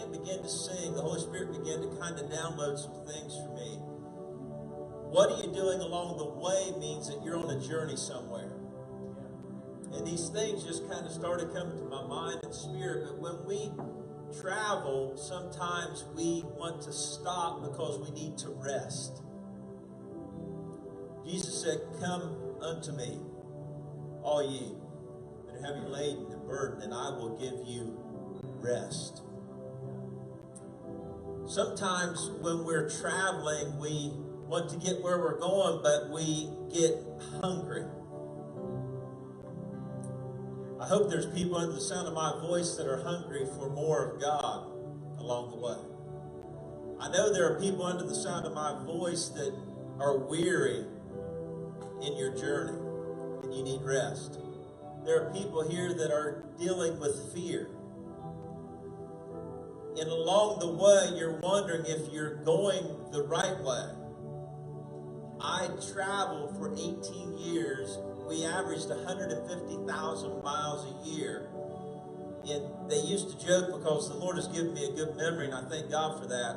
and began to sing, the Holy Spirit began to kind of download some things for me. What are you doing along the way means that you're on a journey somewhere. And these things just kind of started coming to my mind and spirit. But when we travel, sometimes we want to stop because we need to rest. Jesus said, "Come unto me, all ye that are heavy laden and burdened, and I will give you rest." Sometimes when we're traveling, we want to get where we're going, but we get hungry. I hope there's people under the sound of my voice that are hungry for more of God along the way. I know there are people under the sound of my voice that are weary in your journey and you need rest. There are people here that are dealing with fear. And along the way, you're wondering if you're going the right way. I traveled for 18 years. We averaged 150,000 miles a year. And they used to joke, because the Lord has given me a good memory, and I thank God for that,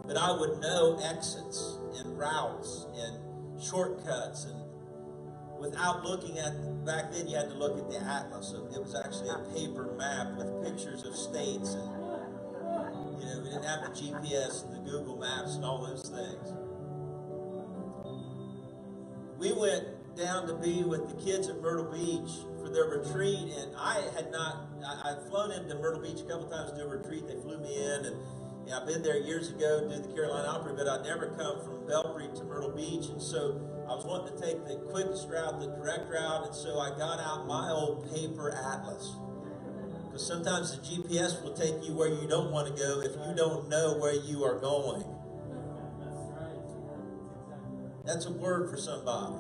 but I would know exits and routes and shortcuts. And without looking at, back then you had to look at the atlas. So it was actually a paper map with pictures of states. And we didn't have the GPS and the Google Maps and all those things. We went down to be with the kids at Myrtle Beach for their retreat, and I'd flown into Myrtle Beach a couple times to do a retreat. They flew me in, and I've been there years ago to do the Carolina Opry, but I'd never come from Belpre to Myrtle Beach, and so I was wanting to take the quickest route, the direct route, and so I got out my old paper atlas. Because sometimes the GPS will take you where you don't want to go if you don't know where you are going. That's a word for somebody.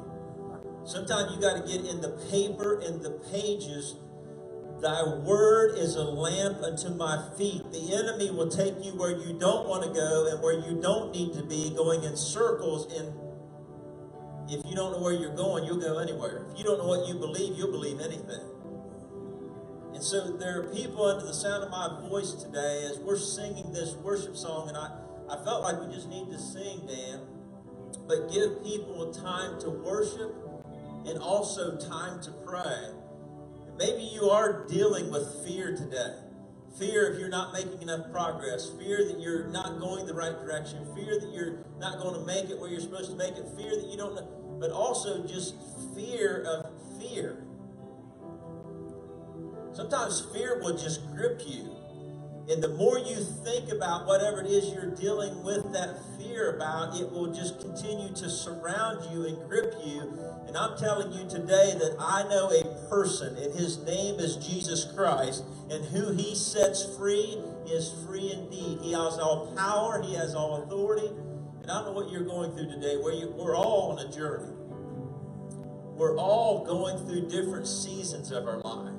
Sometimes you got to get in the paper, in the pages. Thy word is a lamp unto my feet. The enemy will take you where you don't want to go and where you don't need to be, going in circles. And if you don't know where you're going, you'll go anywhere. If you don't know what you believe, you'll believe anything. And so there are people under the sound of my voice today as we're singing this worship song, and I felt like we just need to sing, Dan, but give people time to worship and also time to pray. And maybe you are dealing with fear today. Fear if you're not making enough progress. Fear that you're not going the right direction. Fear that you're not going to make it where you're supposed to make it. Fear that you don't know. But also just fear of fear. Sometimes fear will just grip you. And the more you think about whatever it is you're dealing with that fear about, it will just continue to surround you and grip you. And I'm telling you today that I know a person, and his name is Jesus Christ, and who he sets free is free indeed. He has all power, he has all authority. And I don't know what you're going through today. We're all on a journey. We're all going through different seasons of our life.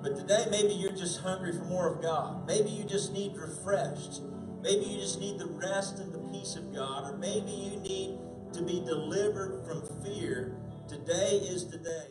But today, maybe you're just hungry for more of God. Maybe you just need refreshed. Maybe you just need the rest and the peace of God. Or maybe you need to be delivered from fear. Today is the day.